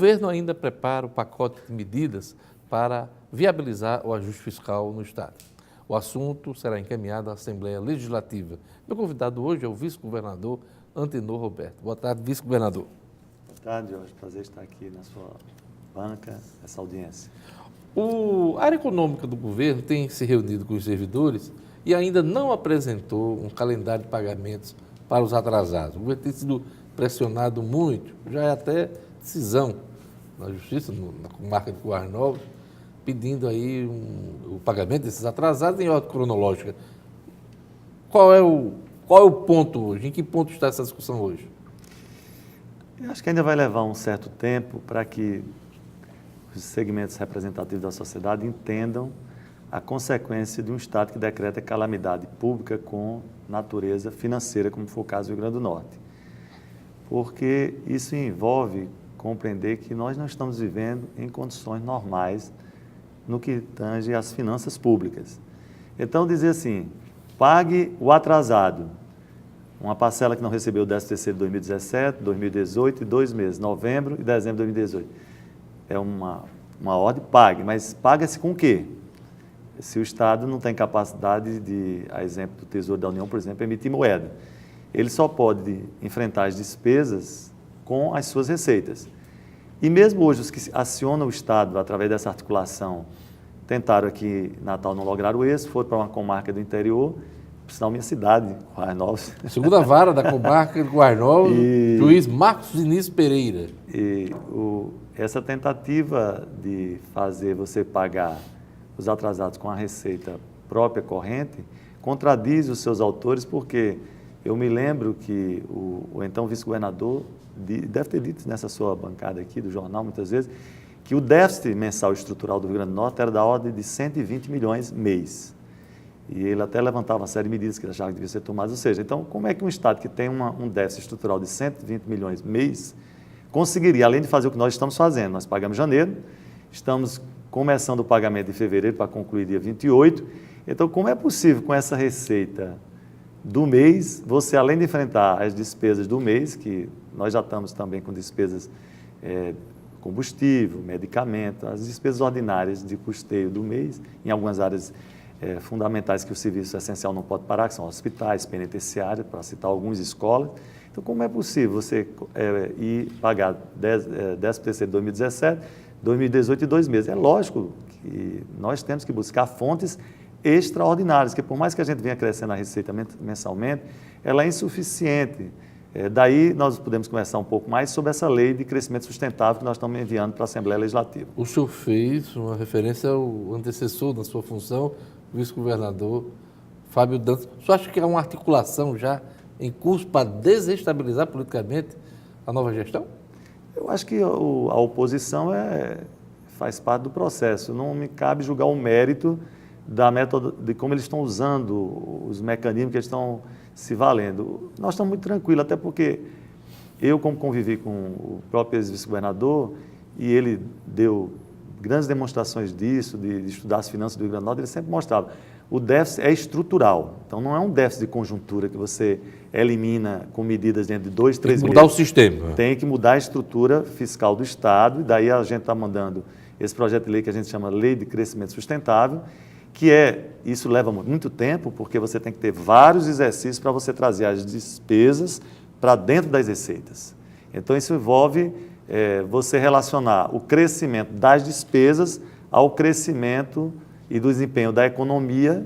governo ainda prepara o pacote de medidas para viabilizar o ajuste fiscal no Estado. O assunto será encaminhado à Assembleia Legislativa. Meu convidado hoje é o vice-governador Antenor Roberto. Boa tarde, vice-governador. Boa tarde, Jorge. Prazer estar aqui na sua banca, essa audiência. A área econômica do governo tem se reunido com os servidores e ainda não apresentou um calendário de pagamentos para os atrasados. O governo tem sido pressionado muito, já é até decisão na Justiça, na comarca de Currais Novos, pedindo aí o pagamento desses atrasados em ordem cronológica. Qual é o ponto hoje? Em que ponto está essa discussão hoje? Eu acho que ainda vai levar um certo tempo para que os segmentos representativos da sociedade entendam a consequência de um Estado que decreta calamidade pública com natureza financeira, como foi o caso do Rio Grande do Norte. Porque isso envolve compreender que nós não estamos vivendo em condições normais no que tange às finanças públicas. Então, dizer assim, pague o atrasado, uma parcela que não recebeu o 13º de 2017, 2018 e 2 meses, novembro e dezembro de 2018. É uma ordem, pague, mas paga-se com o quê? Se o Estado não tem capacidade de, a exemplo do Tesouro da União, por exemplo, emitir moeda. Ele só pode enfrentar as despesas com as suas receitas. E mesmo hoje, os que acionam o Estado através dessa articulação, tentaram aqui em Natal, não lograram êxito, foram para uma comarca do interior, por sinal, minha cidade, Currais Novos. Segunda vara da comarca de Currais Novos, juiz Marcos Diniz Pereira. Essa tentativa de fazer você pagar os atrasados com a receita própria corrente contradiz os seus autores, porque eu me lembro que o então vice-governador deve ter dito nessa sua bancada aqui do jornal muitas vezes que o déficit mensal estrutural do Rio Grande do Norte era da ordem de 120 milhões mês. E ele até levantava uma série de medidas que ele achava que devia ser tomadas. Ou seja, então, como é que um Estado que tem um déficit estrutural de 120 milhões mês conseguiria, além de fazer o que nós estamos fazendo? Nós pagamos em janeiro, estamos começando o pagamento em fevereiro para concluir dia 28. Então, como é possível com essa receita do mês, você, além de enfrentar as despesas do mês, que nós já estamos também com despesas combustível, medicamento, as despesas ordinárias de custeio do mês, em algumas áreas fundamentais que o serviço essencial não pode parar, que são hospitais, penitenciários, para citar algumas escolas. Então, como é possível você ir pagar 13º de 2017, 2018 e 2 meses? É lógico que nós temos que buscar fontes extraordinárias, que por mais que a gente venha crescendo a receita mensalmente, ela é insuficiente. Daí nós podemos conversar um pouco mais sobre essa lei de crescimento sustentável que nós estamos enviando para a Assembleia Legislativa. O senhor fez uma referência ao antecessor da sua função, o vice-governador Fábio Dantas. O senhor acha que há uma articulação já em curso para desestabilizar politicamente a nova gestão? Eu acho que a oposição faz parte do processo. Não me cabe julgar o mérito de como eles estão usando os mecanismos que eles estão se valendo. Nós estamos muito tranquilos, até porque eu, como convivi com o próprio ex-vice-governador, e ele deu grandes demonstrações disso, de estudar as finanças do Rio Grande do Norte, ele sempre mostrava, o déficit é estrutural. Então, não é um déficit de conjuntura que você elimina com medidas dentro de 2, 3 meses. Tem que mudar o sistema. Tem que mudar a estrutura fiscal do Estado, e daí a gente está mandando esse projeto de lei que a gente chama Lei de Crescimento Sustentável, isso leva muito tempo, porque você tem que ter vários exercícios para você trazer as despesas para dentro das receitas. Então, isso envolve você relacionar o crescimento das despesas ao crescimento e do desempenho da economia.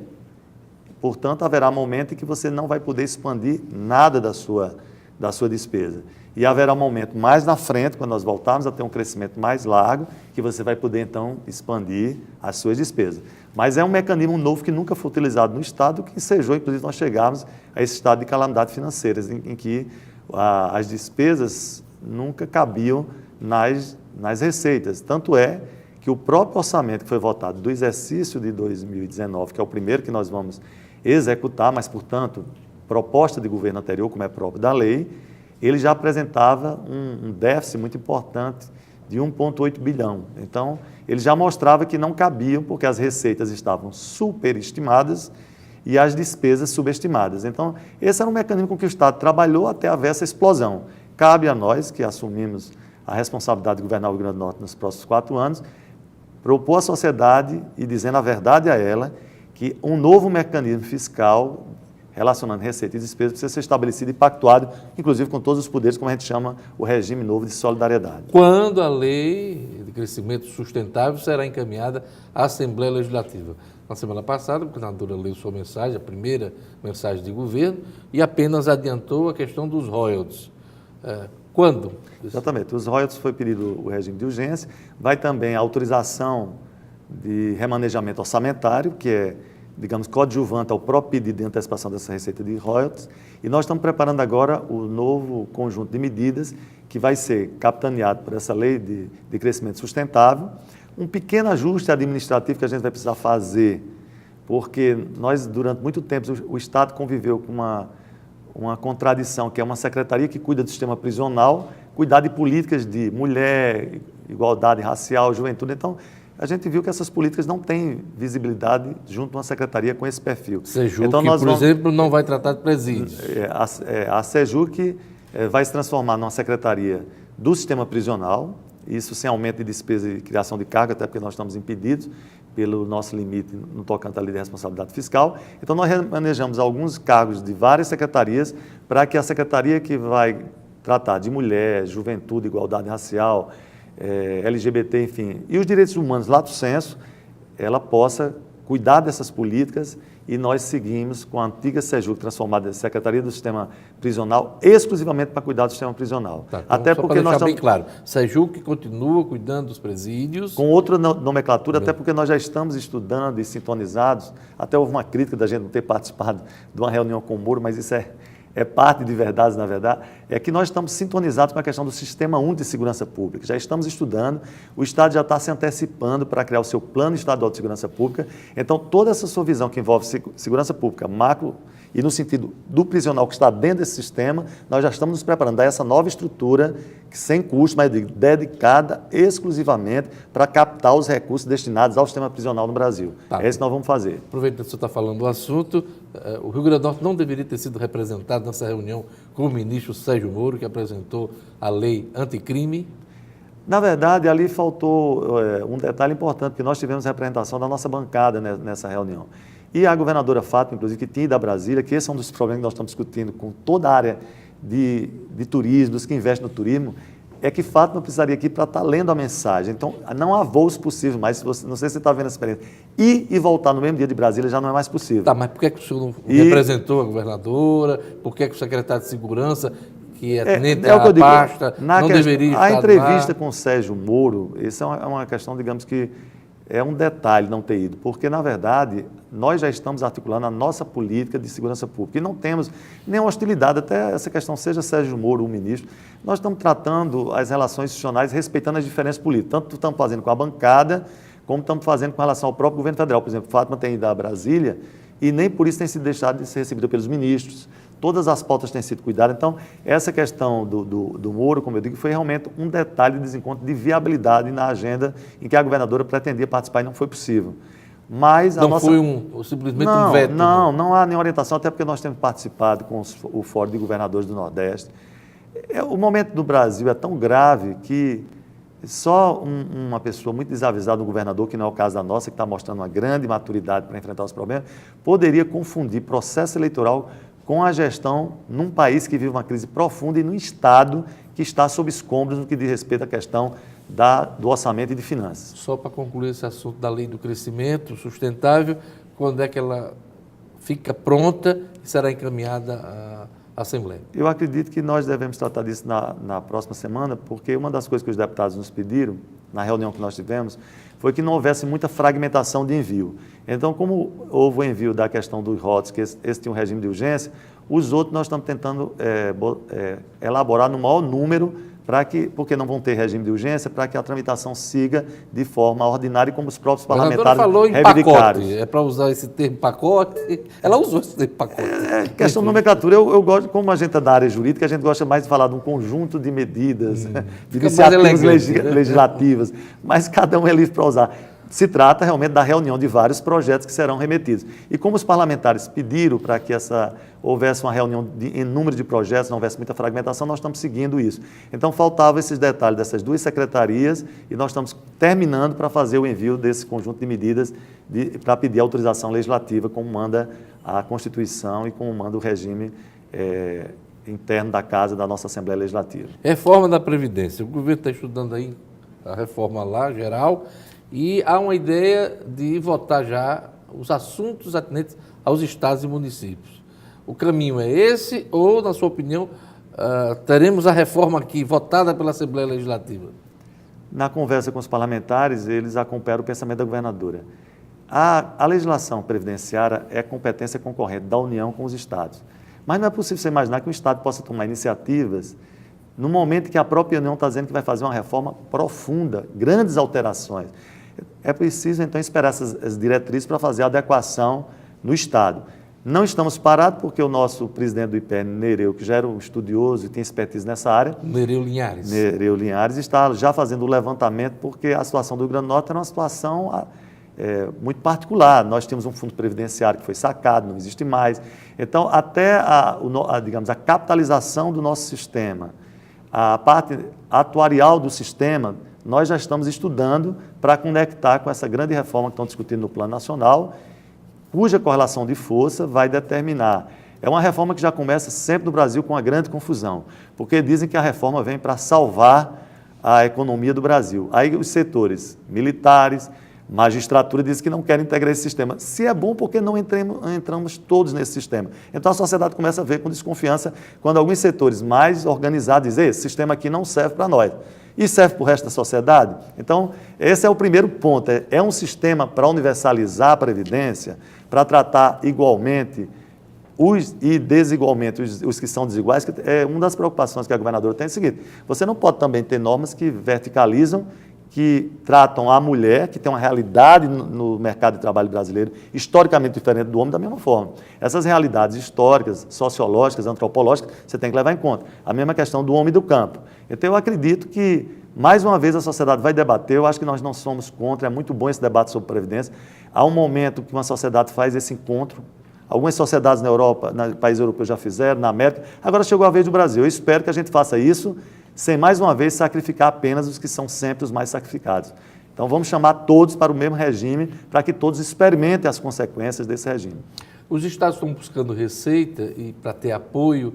Portanto, haverá um momento em que você não vai poder expandir nada da sua despesa. E haverá um momento mais na frente, quando nós voltarmos a ter um crescimento mais largo, que você vai poder, então, expandir as suas despesas. Mas é um mecanismo novo que nunca foi utilizado no Estado, que ensejou, inclusive, nós chegarmos a esse estado de calamidade financeira, em que as despesas nunca cabiam nas receitas. Tanto é que o próprio orçamento que foi votado do exercício de 2019, que é o primeiro que nós vamos executar, mas, portanto, proposta de governo anterior, como é próprio da lei, ele já apresentava um déficit muito importante de 1,8 bilhão. Então, ele já mostrava que não cabiam, porque as receitas estavam superestimadas e as despesas subestimadas. Então, esse era um mecanismo com que o Estado trabalhou até haver essa explosão. Cabe a nós, que assumimos a responsabilidade de governar o Rio Grande do Norte nos próximos 4 anos, propor à sociedade e dizendo a verdade a ela que um novo mecanismo fiscal relacionando receita e despesa precisa ser estabelecido e pactuado, inclusive com todos os poderes, como a gente chama o regime novo de solidariedade. Quando a lei de crescimento sustentável será encaminhada à Assembleia Legislativa? Na semana passada, a governadora leu sua mensagem, a primeira mensagem de governo, e apenas adiantou a questão dos royalties. Quando? Exatamente. Os royalties foi pedido o regime de urgência, vai também a autorização de remanejamento orçamentário, que é, digamos, coadjuvante ao próprio pedido de antecipação dessa receita de royalties, e nós estamos preparando agora o novo conjunto de medidas que vai ser capitaneado por essa lei de crescimento sustentável, um pequeno ajuste administrativo que a gente vai precisar fazer, porque nós, durante muito tempo, o Estado conviveu com uma contradição, que é uma secretaria que cuida do sistema prisional, cuidar de políticas de mulher, igualdade racial, juventude. Então, a gente viu que essas políticas não têm visibilidade junto a uma secretaria com esse perfil. Sejuc, então, por exemplo, não vai tratar de presídios. A Sejuc vai se transformar numa secretaria do sistema prisional, isso sem aumento de despesa e criação de carga, até porque nós estamos impedidos pelo nosso limite no tocante à lei de responsabilidade fiscal. Então, nós remanejamos alguns cargos de várias secretarias para que a secretaria que vai tratar de mulher, juventude, igualdade racial, LGBT, enfim, e os direitos humanos, lato sensu, ela possa cuidar dessas políticas e nós seguimos com a antiga Sejuc, transformada em Secretaria do Sistema Prisional, exclusivamente para cuidar do sistema prisional. Tá, então, até porque nós estamos bem claro, Sejuc continua cuidando dos presídios. Com outra nomenclatura, até porque nós já estamos estudando e sintonizados. Até houve uma crítica da gente não ter participado de uma reunião com o Moro, mas isso é parte de verdade, na verdade, é que nós estamos sintonizados com a questão do Sistema Único de Segurança Pública. Já estamos estudando, o Estado já está se antecipando para criar o seu Plano Estadual de Segurança Pública. Então, toda essa sua visão que envolve segurança pública, macro e no sentido do prisional que está dentro desse sistema, nós já estamos nos preparando a essa nova estrutura, que sem custo, mas dedicada exclusivamente para captar os recursos destinados ao sistema prisional no Brasil. Tá. É isso que nós vamos fazer. Aproveitando que você está falando do assunto, o Rio Grande do Norte não deveria ter sido representado nessa reunião com o ministro Sérgio Moro, que apresentou a lei anticrime. Na verdade, ali faltou um detalhe importante, porque nós tivemos representação da nossa bancada nessa reunião. E a governadora Fátima, inclusive, que tinha ido a Brasília, que esse é um dos problemas que nós estamos discutindo com toda a área de turismo, dos que investem no turismo, é que Fátima precisaria aqui para estar lendo a mensagem. Então, não há voos possíveis mais, não sei se você está vendo essa experiência. Ir e voltar no mesmo dia de Brasília já não é mais possível. Tá, mas por que o senhor não representou a governadora? Por que o secretário de Segurança, que é tenente da pasta, não deveria estar lá? A entrevista com o Sérgio Moro, isso é uma questão, digamos que, é um detalhe não ter ido, porque, na verdade, nós já estamos articulando a nossa política de segurança pública e não temos nenhuma hostilidade, até essa questão, seja Sérgio Moro o ministro, nós estamos tratando as relações institucionais respeitando as diferenças políticas, tanto estamos fazendo com a bancada, como estamos fazendo com relação ao próprio governo federal. Por exemplo, Fátima tem ido a Brasília e nem por isso tem sido deixado de ser recebida pelos ministros. Todas as pautas têm sido cuidadas. Então, essa questão do Moro, como eu digo, foi realmente um detalhe de desencontro de viabilidade na agenda em que a governadora pretendia participar e não foi possível. Mas não foi simplesmente um veto? Não há nenhuma orientação, até porque nós temos participado com o Fórum de Governadores do Nordeste. O momento do Brasil é tão grave que só uma pessoa muito desavisada, um governador, que não é o caso da nossa, que está mostrando uma grande maturidade para enfrentar os problemas, poderia confundir processo eleitoral com a gestão num país que vive uma crise profunda e num Estado que está sob escombros no que diz respeito à questão do orçamento e de finanças. Só para concluir esse assunto da lei do crescimento sustentável, quando é que ela fica pronta e será encaminhada à Assembleia? Eu acredito que nós devemos tratar disso na próxima semana, porque uma das coisas que os deputados nos pediram, na reunião que nós tivemos, foi que não houvesse muita fragmentação de envio. Então, como houve o envio da questão dos ROTS, que esse tinha um regime de urgência, os outros nós estamos tentando elaborar no maior número, porque não vão ter regime de urgência, para que a tramitação siga de forma ordinária, como os próprios parlamentares falou em reivindicaram. Pacote, é para usar esse termo pacote, ela usou esse termo pacote. Questão de nomenclatura, eu gosto, como a gente é da área jurídica, a gente gosta mais de falar de um conjunto de medidas, de iniciativas legislativas, mas cada um é livre para usar. Se trata realmente da reunião de vários projetos que serão remetidos. E como os parlamentares pediram para que houvesse uma reunião em número de projetos, não houvesse muita fragmentação, nós estamos seguindo isso. Então, faltavam esses detalhes dessas duas secretarias e nós estamos terminando para fazer o envio desse conjunto de medidas para pedir autorização legislativa, como manda a Constituição e como manda o regime interno da Casa, da nossa Assembleia Legislativa. Reforma da Previdência. O governo está estudando aí a reforma lá, geral, e há uma ideia de votar já os assuntos atinentes aos estados e municípios. O caminho é esse ou, na sua opinião, teremos a reforma aqui votada pela Assembleia Legislativa? Na conversa com os parlamentares, eles acompanharam o pensamento da governadora. A legislação previdenciária é competência concorrente da União com os estados. Mas não é possível você imaginar que um estado possa tomar iniciativas no momento que a própria União está dizendo que vai fazer uma reforma profunda, grandes alterações. É preciso, então, esperar essas diretrizes para fazer a adequação no Estado. Não estamos parados porque o nosso presidente do IPN, Nereu, que já era um estudioso e tem expertise nessa área, Nereu Linhares, está já fazendo o levantamento porque a situação do Rio Grande do Norte era uma situação muito particular. Nós tínhamos um fundo previdenciário que foi sacado, não existe mais. Então, até digamos, a capitalização do nosso sistema, a parte atuarial do sistema, nós já estamos estudando para conectar com essa grande reforma que estão discutindo no Plano Nacional, cuja correlação de força vai determinar. É uma reforma que já começa sempre no Brasil com uma grande confusão, porque dizem que a reforma vem para salvar a economia do Brasil. Aí os setores militares, magistratura dizem que não querem integrar esse sistema. Se é bom, por que não entramos todos nesse sistema? Então a sociedade começa a ver com desconfiança quando alguns setores mais organizados dizem: esse sistema aqui não serve para nós. E serve para o resto da sociedade? Então, esse é o primeiro ponto. É um sistema para universalizar a Previdência, para tratar igualmente e desigualmente os que são desiguais, que é uma das preocupações que a governadora tem é o seguinte: você não pode também ter normas que verticalizam, que tratam a mulher, que tem uma realidade no mercado de trabalho brasileiro historicamente diferente do homem, da mesma forma. Essas realidades históricas, sociológicas, antropológicas, você tem que levar em conta. A mesma questão do homem do campo. Então, eu acredito que, mais uma vez, a sociedade vai debater. Eu acho que nós não somos contra, é muito bom esse debate sobre Previdência. Há um momento que uma sociedade faz esse encontro. Algumas sociedades na Europa, nos países europeus já fizeram, na América. Agora chegou a vez do Brasil. Eu espero que a gente faça isso sem, mais uma vez, sacrificar apenas os que são sempre os mais sacrificados. Então, vamos chamar todos para o mesmo regime, para que todos experimentem as consequências desse regime. Os estados estão buscando receita e para ter apoio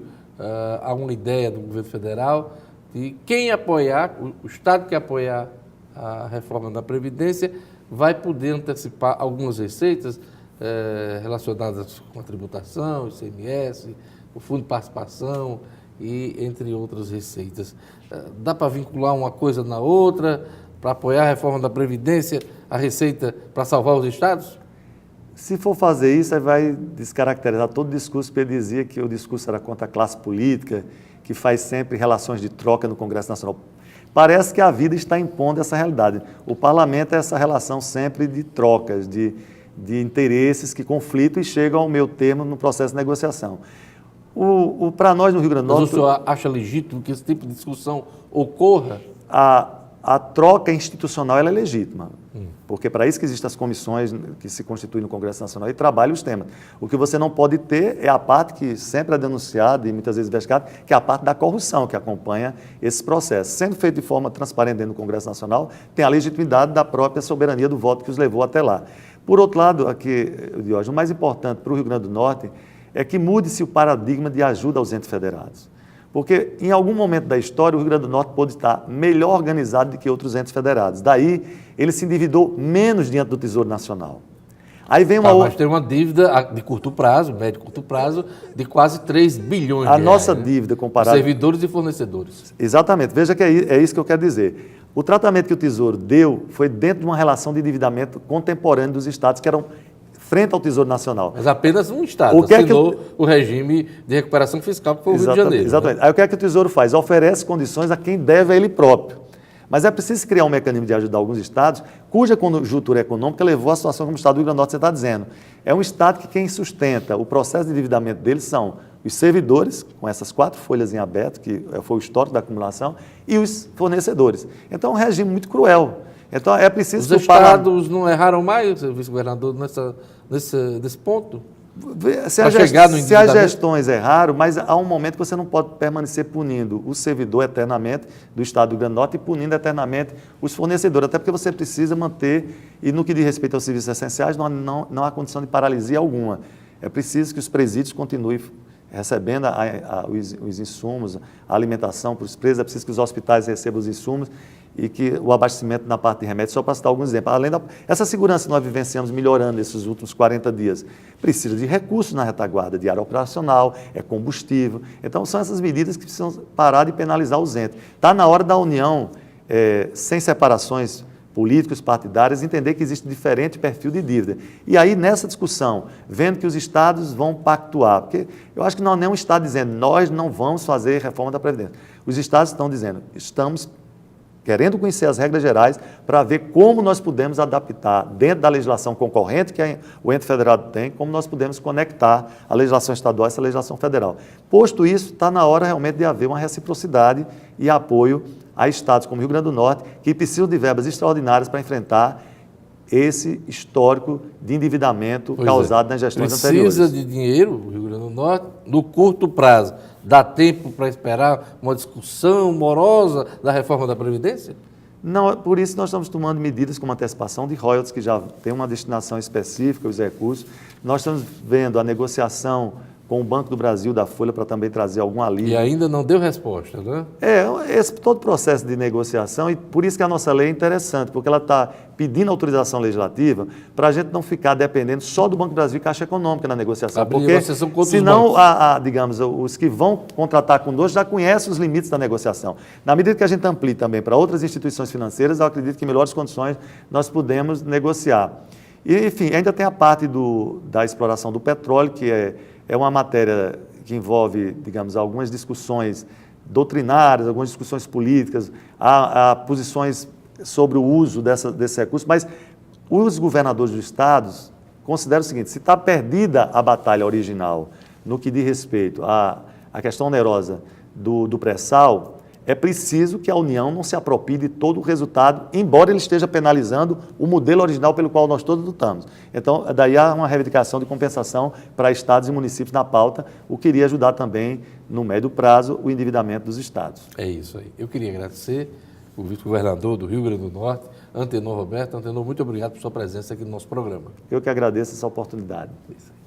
a uma ideia do governo federal de quem apoiar, o estado que apoiar a reforma da Previdência vai poder antecipar algumas receitas relacionadas com a tributação, ICMS, o Fundo de Participação, e entre outras receitas. Dá para vincular uma coisa na outra, para apoiar a reforma da Previdência, a receita para salvar os estados? Se for fazer isso, aí vai descaracterizar todo o discurso, porque ele dizia que o discurso era contra a classe política, que faz sempre relações de troca no Congresso Nacional. Parece que a vida está impondo essa realidade. O parlamento é essa relação sempre de trocas, de interesses que conflitam e chegam ao meu termo no processo de negociação. Para nós no Rio Grande do Norte... Mas o senhor acha legítimo que esse tipo de discussão ocorra? A troca institucional ela é legítima, porque para isso que existem as comissões que se constituem no Congresso Nacional e trabalham os temas. O que você não pode ter é a parte que sempre é denunciada e muitas vezes investigada, que é a parte da corrupção que acompanha esses processos. Sendo feito de forma transparente dentro do Congresso Nacional, tem a legitimidade da própria soberania do voto que os levou até lá. Por outro lado, aqui, Diógenes, o mais importante para o Rio Grande do Norte é que mude-se o paradigma de ajuda aos entes federados. Porque, em algum momento da história, o Rio Grande do Norte pode estar melhor organizado do que outros entes federados. Daí, ele se endividou menos diante do Tesouro Nacional. Aí vem uma Mas tem uma dívida de curto prazo, médio e curto prazo, de quase 3 bilhões de reais. A nossa dívida comparada... Servidores e fornecedores. Exatamente. Veja que é isso que eu quero dizer. O tratamento que o Tesouro deu foi dentro de uma relação de endividamento contemporâneo dos estados, que eram frente ao Tesouro Nacional. Mas apenas um estado assinou o regime de recuperação fiscal, que foi o Rio de Janeiro. Exatamente. Né? Aí o que é que o Tesouro faz? Oferece condições a quem deve a ele próprio. Mas é preciso criar um mecanismo de ajudar alguns estados cuja conjuntura econômica levou à situação como o estado do Rio Grande do Norte, você está dizendo. É um estado que quem sustenta o processo de endividamento deles são os servidores, com essas 4 folhas em aberto, que foi o histórico da acumulação, e os fornecedores. Então é um regime muito cruel. Então, é preciso Os que o parlamento... estados não erraram mais, vice-governador, nesse ponto? Se, Para chegar no se as endividamento? gestões erraram, mas há um momento que você não pode permanecer punindo o servidor eternamente do Estado do Rio Grande do Norte e punindo eternamente os fornecedores, até porque você precisa manter, e no que diz respeito aos serviços essenciais, não há condição de paralisia alguma. É preciso que os presídios continuem recebendo os insumos, a alimentação para os presos, é preciso que os hospitais recebam os insumos e que o abastecimento na parte de remédios, só para citar alguns exemplos. Além essa segurança que nós vivenciamos melhorando nesses últimos 40 dias, precisa de recursos na retaguarda, de área operacional, é combustível. Então, são essas medidas que precisam parar de penalizar os entes. Está na hora da União, sem separações políticos, partidários, entender que existe diferente perfil de dívida. E aí, nessa discussão, vendo que os estados vão pactuar, porque eu acho que não há nenhum estado dizendo, nós não vamos fazer reforma da Previdência. Os estados estão dizendo, estamos querendo conhecer as regras gerais para ver como nós podemos adaptar dentro da legislação concorrente que o ente federado tem, como nós podemos conectar a legislação estadual a essa legislação federal. Posto isso, está na hora realmente de haver uma reciprocidade e apoio a estados como o Rio Grande do Norte, que precisam de verbas extraordinárias para enfrentar esse histórico de endividamento causado nas gestões anteriores. Precisa de dinheiro, o Rio Grande do Norte, no curto prazo. Dá tempo para esperar uma discussão morosa da reforma da Previdência? Não, por isso nós estamos tomando medidas como antecipação de royalties, que já tem uma destinação específica, os recursos. Nós estamos vendo a negociação com o Banco do Brasil, da Folha, para também trazer algum alívio. E ainda não deu resposta, né? Todo o processo de negociação, e por isso que a nossa lei é interessante, porque ela está pedindo autorização legislativa para a gente não ficar dependendo só do Banco do Brasil e Caixa Econômica na negociação. Abrir Porque, negociação com outros senão, bancos. digamos, os que vão contratar conosco já conhecem os limites da negociação. Na medida que a gente amplie também para outras instituições financeiras, eu acredito que em melhores condições nós podemos negociar. E, enfim, ainda tem a parte da exploração do petróleo, que é uma matéria que envolve, digamos, algumas discussões doutrinárias, algumas discussões políticas, há posições sobre o uso desse recurso, mas os governadores dos estados consideram o seguinte, se está perdida a batalha original no que diz respeito à questão onerosa do pré-sal, é preciso que a União não se aproprie de todo o resultado, embora ele esteja penalizando o modelo original pelo qual nós todos lutamos. Então, daí há uma reivindicação de compensação para estados e municípios na pauta, o que iria ajudar também, no médio prazo, o endividamento dos estados. É isso aí. Eu queria agradecer o vice-governador do Rio Grande do Norte, Antenor Roberto. Antenor, muito obrigado por sua presença aqui no nosso programa. Eu que agradeço essa oportunidade. Isso aí.